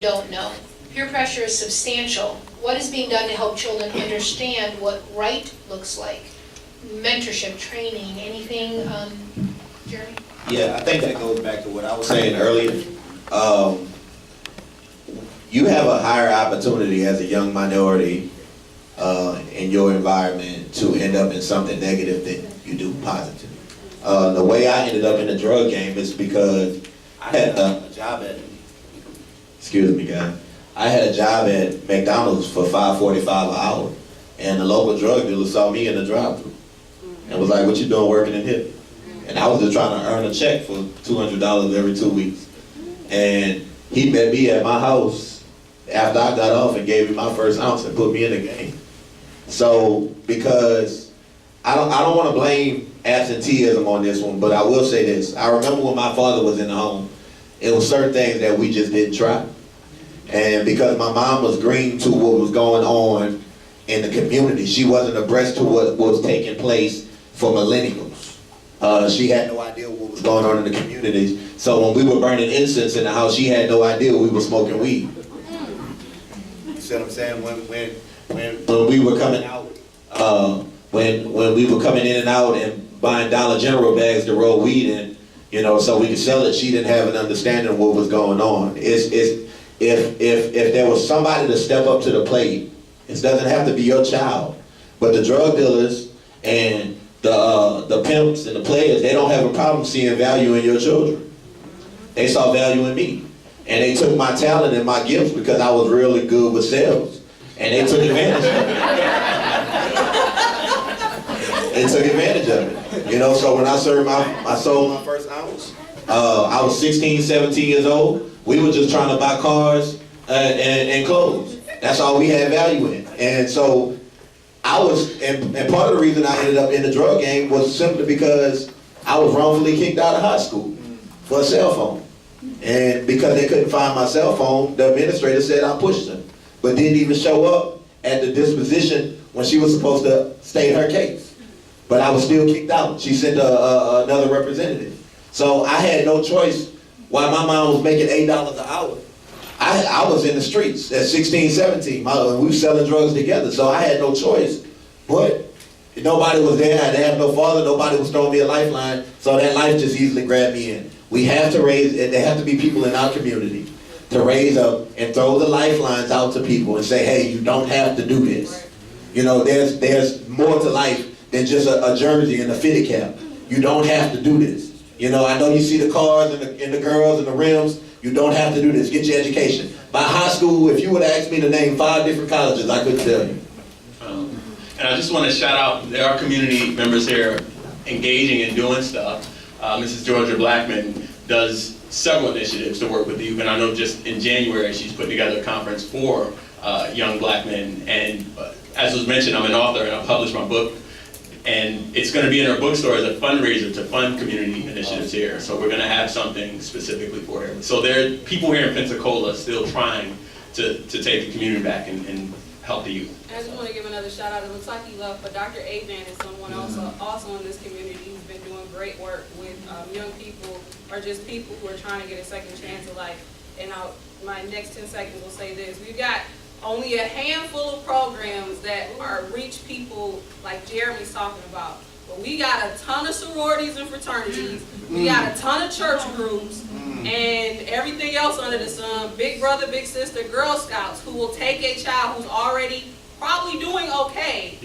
don't know. Peer pressure is substantial. What is being done to help children understand what right looks like? Mentorship, training, anything, Jeremy? Yeah, I think that goes back to what I was saying earlier. You have a higher opportunity as a young minority in your environment to end up in something negative than you do positive. The way I ended up in the drug game is because I had a job at, excuse me guys, I had a job at McDonald's for $5.45 an hour, and the local drug dealer saw me in the drive-thru and was like, "What you doing working in here?" And I was just trying to earn a check for $200 every 2 weeks. And he met me at my house after I got off and gave me my first ounce and put me in the game. So, because I don't want to blame absenteeism on this one, but I will say this. I remember when my father was in the home, it was certain things that we just didn't try. And because my mom was green to what was going on in the community, she wasn't abreast to what was taking place for millennials. She had no idea what was going on in the communities. So when we were burning incense in the house, she had no idea we were smoking weed. You see what I'm saying? When we were coming out, when we were coming in and out and buying Dollar General bags to roll weed in, you know, so we could sell it, she didn't have an understanding of what was going on. If there was somebody to step up to the plate, it doesn't have to be your child, but the drug dealers and the pimps and the players, they don't have a problem seeing value in your children. They saw value in me. And they took my talent and my gifts because I was really good with sales. And they took advantage of it. They took advantage of it. You know, so when I sold my first ounce, I was 16, 17 years old. We were just trying to buy cars and clothes. That's all we had value in. And so I was, and part of the reason I ended up in the drug game was simply because I was wrongfully kicked out of high school for a cell phone. And because they couldn't find my cell phone, the administrator said I pushed them, but didn't even show up at the disposition when she was supposed to state her case. But I was still kicked out. She sent another representative. So I had no choice while my mom was making $8 an hour. I was in the streets at 16, 17. We were selling drugs together, so I had no choice. But nobody was there. I didn't have no father. Nobody was throwing me a lifeline, so that life just easily grabbed me in. We have to raise, there have to be people in our community to raise up and throw the lifelines out to people and say, hey, you don't have to do this. You know, there's more to life than just a jersey and a fitted cap. You don't have to do this. You know, I know you see the cars and the girls and the rims. You don't have to do this. Get your education. By high school, if you would ask me to name 5 different colleges, I couldn't tell you. And I just want to shout out, there are community members here engaging and doing stuff. Mrs. Georgia Blackman does several initiatives to work with the youth, and I know just in January she's put together a conference for young black men. And as was mentioned, I'm an author and I published my book. And it's going to be in our bookstore as a fundraiser to fund community initiatives here. So we're going to have something specifically for him. So there are people here in Pensacola still trying to take the community back and help the youth. And I just want to give another shout out. It looks like he left, but Dr. Avan is someone also in this community who's been doing great work with young people or just people who are trying to get a second chance at life. And my next 10 seconds will say this. We've got only a handful of programs that reach people like Jeremy's talking about. But we got a ton of sororities and fraternities. We got a ton of church groups and everything else under the sun. Big brother, big sister, Girl Scouts who will take a child who's already probably doing okay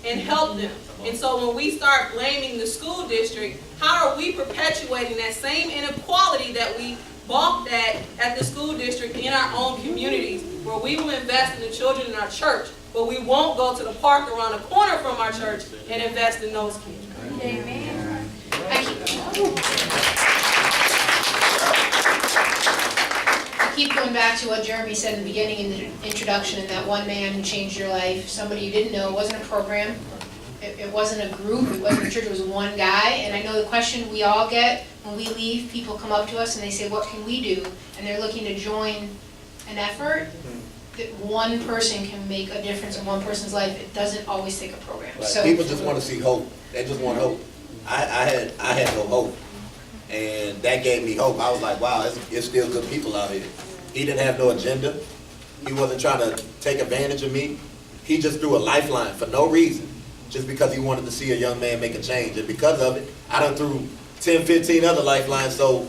and help them. And so when we start blaming the school district, how are we perpetuating that same inequality that we balked at the school district in our own communities, where we will invest in the children in our church, but we won't go to the park around the corner from our church and invest in those kids. Amen. I keep going back to what Jeremy said in the beginning in the introduction, and that one man who changed your life, somebody you didn't know. It wasn't a program. It wasn't a group, it wasn't a church, it was one guy. And I know the question we all get when we leave, people come up to us and they say, what can we do? And they're looking to join an effort that one person can make a difference in one person's life. It doesn't always take a program. Right. So People just want to see hope. They just want hope. I had no hope. And that gave me hope. I was like, wow, it's still good people out here. He didn't have no agenda. He wasn't trying to take advantage of me. He just threw a lifeline for no reason, just because he wanted to see a young man make a change. And because of it, I done threw 10, 15 other lifelines so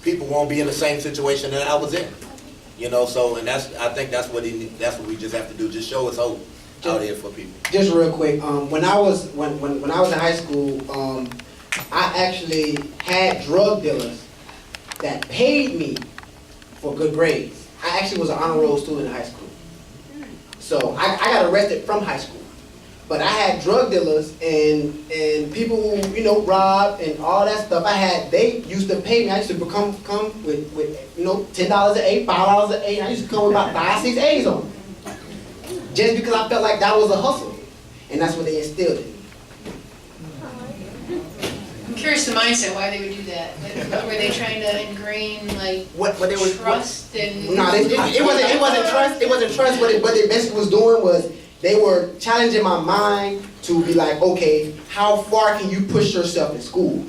people won't be in the same situation that I was in. You know, so, and I think that's what we just have to do, just show us hope out here for people. Just real quick, when I was in high school, I actually had drug dealers that paid me for good grades. I actually was an honor roll student in high school. So I got arrested from high school. But I had drug dealers and people who, you know, robbed and all that stuff. They used to pay me. I used to come with you know, $10 an A, $5 an A. And I used to come with about 5, 6 A's on them. Just because I felt like that was a hustle. And that's what they instilled in me. I'm curious the mindset, why they would do that. Like, were they trying to ingrain like What they were trust and? No, it wasn't trust. It wasn't trust. What they basically was doing was they were challenging my mind to be like, okay, how far can you push yourself in school?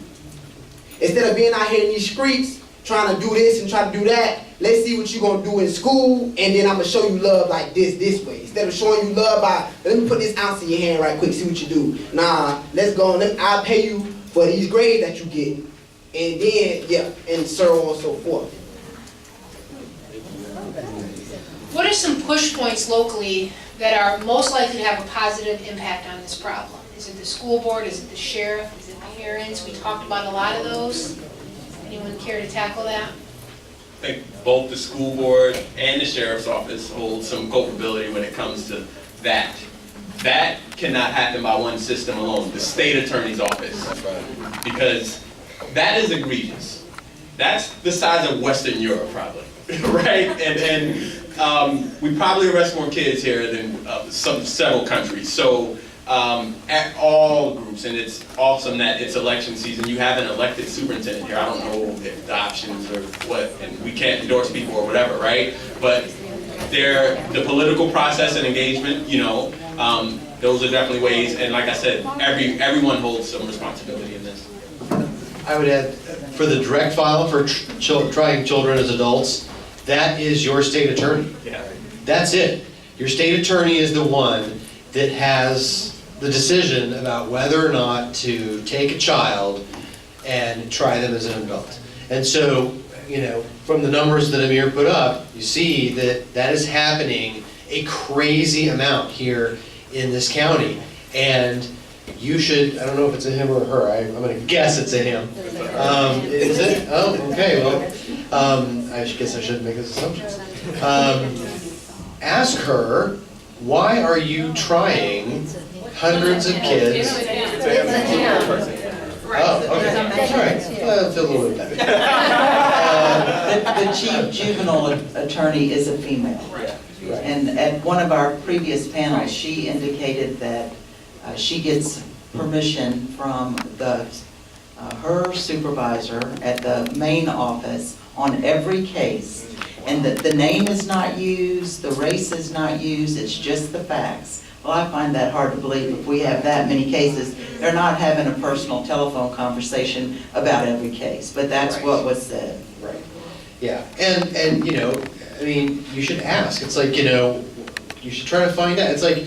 Instead of being out here in these streets trying to do this and trying to do that, let's see what you're gonna do in school, and then I'm gonna show you love like this way. Instead of showing you love by, let me put this ounce in your hand right quick, see what you do. Nah, let's go. I'll pay you for these grades that you get, and then and so on and so forth. What are some push points locally that are most likely to have a positive impact on this problem? Is it the school board? Is it the sheriff? Is it parents? We talked about a lot of those. Anyone care to tackle that? I think both the school board and the sheriff's office hold some culpability when it comes to that. That cannot happen by one system alone, the state attorney's office. That's right. Because that is egregious. That's the size of Western Europe, probably, right? And we probably arrest more kids here than several countries. So at all groups, and it's awesome that it's election season, you have an elected superintendent here. I don't know if the options or what, and we can't endorse people or whatever, right? But the political process and engagement, you know, those are definitely ways, and like I said, everyone holds some responsibility in this. I would add, for the direct file for trying children as adults, that is your state attorney. Yeah. That's it. Your state attorney is the one that has the decision about whether or not to take a child and try them as an adult. And so, you know, from the numbers that Amir put up, you see that that is happening a crazy amount here in this county. And you should, I don't know if it's a him or a her, I'm going to guess it's a him. Is it? Oh, okay, well, I guess I shouldn't make those assumptions. Ask her, why are you trying hundreds of kids? Oh, okay, all right, I feel a little bit better. The chief juvenile attorney is a female. And at one of our previous panels, she indicated that she gets permission from her supervisor at the main office on every case. And that the name is not used, the race is not used, it's just the facts. Well, I find that hard to believe. If we have that many cases, they're not having a personal telephone conversation about every case, but that's what was said. Right. Yeah, and you know, I mean, you should ask. It's like, you know, you should try to find out. It's like,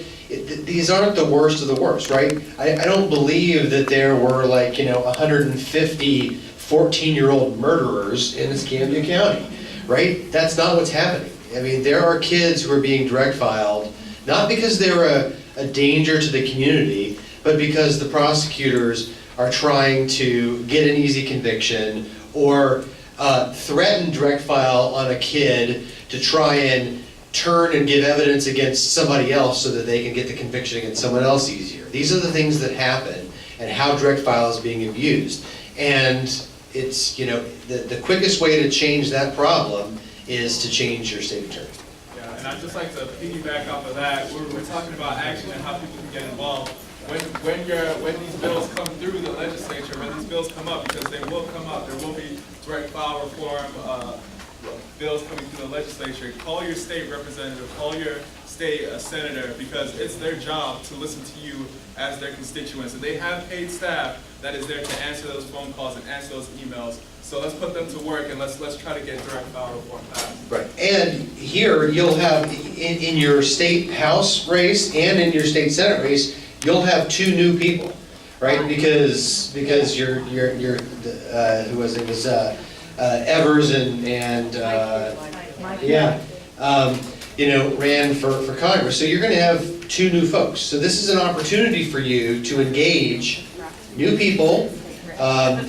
these aren't the worst of the worst, right? I don't believe that there were like, you know, 150 14-year-old murderers in Escambia County, right? That's not what's happening. I mean, there are kids who are being direct filed, not because they're a danger to the community, but because the prosecutors are trying to get an easy conviction or threaten direct file on a kid to try and turn and give evidence against somebody else so that they can get the conviction against someone else easier. These are the things that happen and how direct file is being abused. And it's, you know, the quickest way to change that problem is to change your state attorney. Yeah, and I'd just like to piggyback off of that. We're talking about action and how people can get involved. When these bills come through the legislature, when these bills come up, because they will come up, there will be direct file reform bills coming through the legislature. Call your state representative, call your state senator, because it's their job to listen to you as their constituents. And they have paid staff that is there to answer those phone calls and answer those emails. So let's put them to work and let's try to get direct file reform passed. Right, and here you'll have, in your state house race and in your state senate race, you'll have 2 new people, right? Because you're, who was it, it was Evers and ran for Congress. So you're gonna have 2 new folks. So this is an opportunity for you to engage new people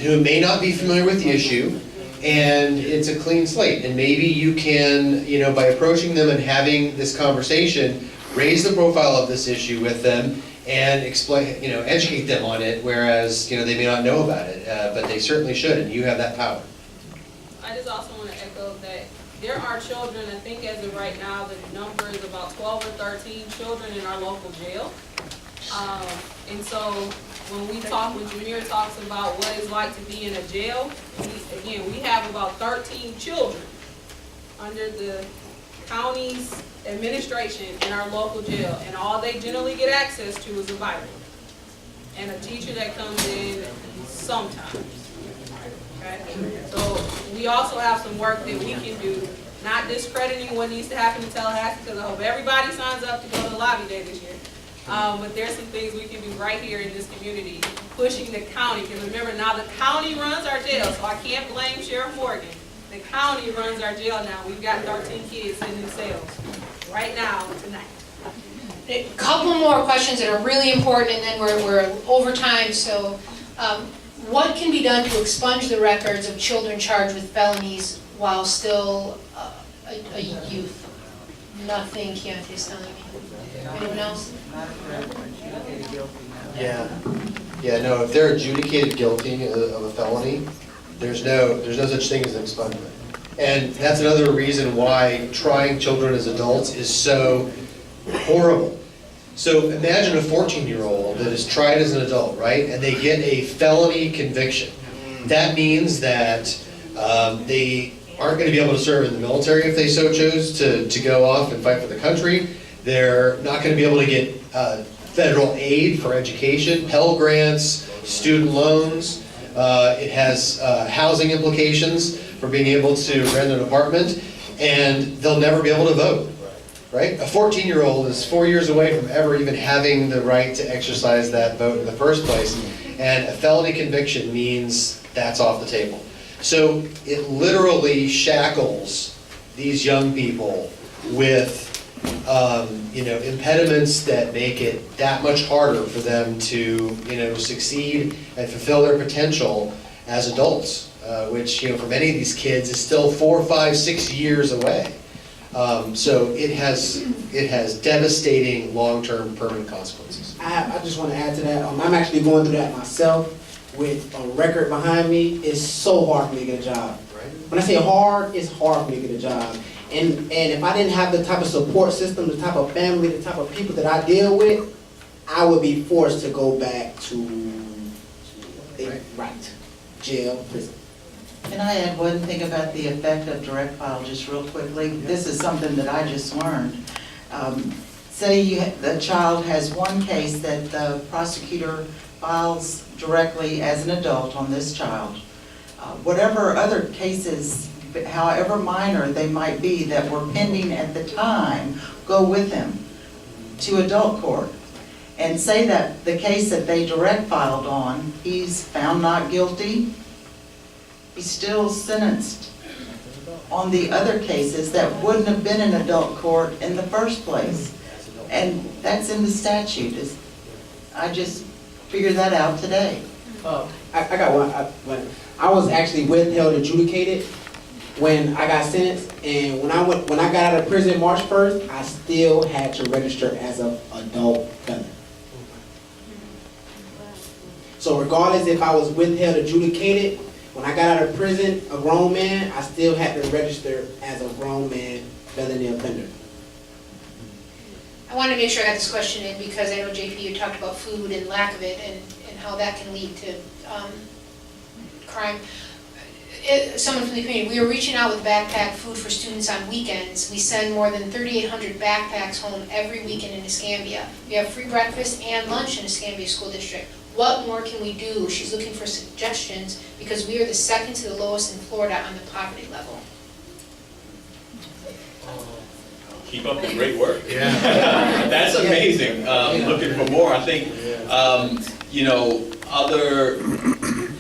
who may not be familiar with the issue, and it's a clean slate. And maybe you can, by approaching them and having this conversation, raise the profile of this issue with them and explain, educate them on it, whereas, they may not know about it, but they certainly should, and you have that power. I just also want to echo that there are children, I think as of right now, the number is about 12 or 13 children in our local jail. And so when Jameer talks about what it's like to be in a jail, we have about 13 children under the county's administration in our local jail, and all they generally get access to is a Bible and a teacher that comes in sometimes. Okay? So we also have some work that we can do, not discrediting what needs to happen in Tallahassee, because I hope everybody signs up to go to the lobby day this year. But there's some things we can do right here in this community, pushing the county, because remember now the county runs our jail, so I can't blame Sheriff Morgan. The county runs our jail now. We've got 13 kids in the cells right now, tonight. A couple more questions that are really important, and then we're over time. So, what can be done to expunge the records of children charged with felonies while still a youth? Nothing Keontae's telling me. Anyone else? Yeah, no, if they're adjudicated guilty of a felony, there's no such thing as an expungement. And that's another reason why trying children as adults is so horrible. So imagine a 14-year-old that is tried as an adult, right? And they get a felony conviction. That means that they aren't going to be able to serve in the military if they so chose to go off and fight for the country. They're not going to be able to get federal aid for education, Pell Grants, student loans. It has housing implications for being able to rent an apartment, and they'll never be able to vote, right? A 14-year-old is 4 years away from ever even having the right to exercise that vote in the first place, and a felony conviction means that's off the table. So it literally shackles these young people with impediments that make it that much harder for them to, succeed and fulfill their potential as adults, which, for many of these kids is still 4, 5, 6 years away. So it has devastating long-term permanent consequences. I just want to add to that. I'm actually going through that myself with a record behind me. It's so hard for me to get a job. Right. When I say hard, it's hard for me to get a job. And if I didn't have the type of support system, the type of family, the type of people that I deal with, I would be forced to go back to jail, prison. Can I add one thing about the effect of direct file just real quickly? This is something that I just learned. Say the child has one case that the prosecutor files directly as an adult on this child. Whatever other cases, however minor they might be, that were pending at the time, go with him to adult court. And say that the case that they direct filed on, he's found not guilty, he's still sentenced on the other cases that wouldn't have been in adult court in the first place. And that's in the statute. I just figured that out today. I got one. When I was actually withheld adjudicated when I got sentenced, and when I got out of prison March 1st, I still had to register as an adult felon. So regardless if I was withheld adjudicated, when I got out of prison, a grown man, I still had to register as a grown man felony offender. I wanted to make sure I got this question in because I know JP, you talked about food and lack of it and how that can lead to crime. Someone from the community, we are reaching out with backpack food for students on weekends. We send more than 3,800 backpacks home every weekend in Escambia. We have free breakfast and lunch in Escambia School District. What more can we do? She's looking for suggestions because we are the second to the lowest in Florida on the poverty level. Keep up the great work. Yeah. That's amazing. Looking for more. I think, you know,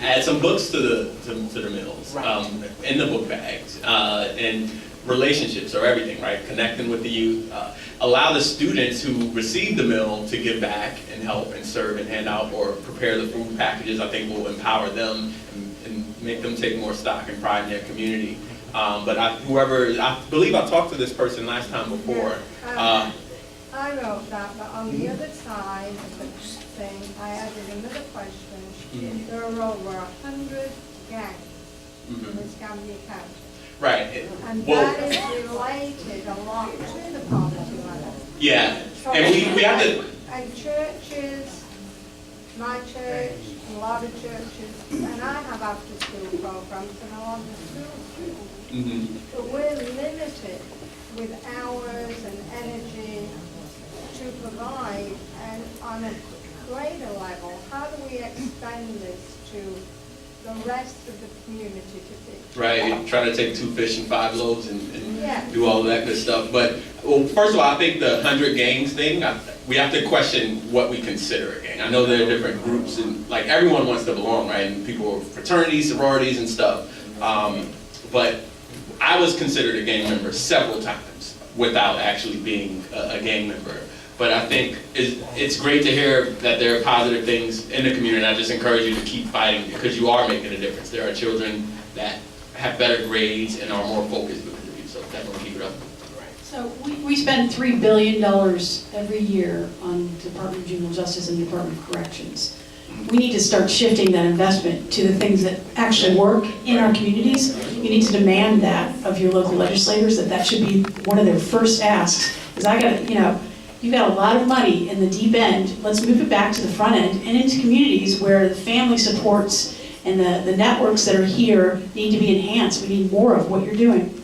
add some books to the meals, in the book bags, and relationships are everything, right? Connecting with the youth. Allow the students who receive the meal to give back and help and serve and hand out or prepare the food packages. I think will empower them and make them take more stock and pride in their community. But I believe I talked to this person last time before. I wrote that, but on the other side of the thing, I added another question. There are over 100 gangs in Escambia County. Right. And Well, that is related a lot to the poverty level. yeah. And we have to. And churches, my church, a lot of churches, and I have after-school programs and a lot of schools. But we're limited with hours and energy to provide, and on a greater level, how do we extend this to the rest of the community to be? Right, try to take 2 fish and 5 loaves and Yeah. do all of that good stuff. But, well, first of all, I think the 100 gangs thing, we have to question what we consider a gang. I know there are different groups, and like everyone wants to belong, right? And people, fraternities, sororities and stuff. But I was considered a gang member several times without actually being a gang member. But I think it's great to hear that there are positive things in the community, and I just encourage you to keep fighting because you are making a difference. There are children that have better grades and are more focused because of you, so definitely keep it up. So we spend $3 billion every year on Department of Juvenile Justice and Department of Corrections. We need to start shifting that investment to the things that actually work in our communities. You need to demand that of your local legislators, that should be one of their first asks. Because you've got a lot of money in the deep end, let's move it back to the front end and into communities where the family supports and the networks that are here need to be enhanced. We need more of what you're doing.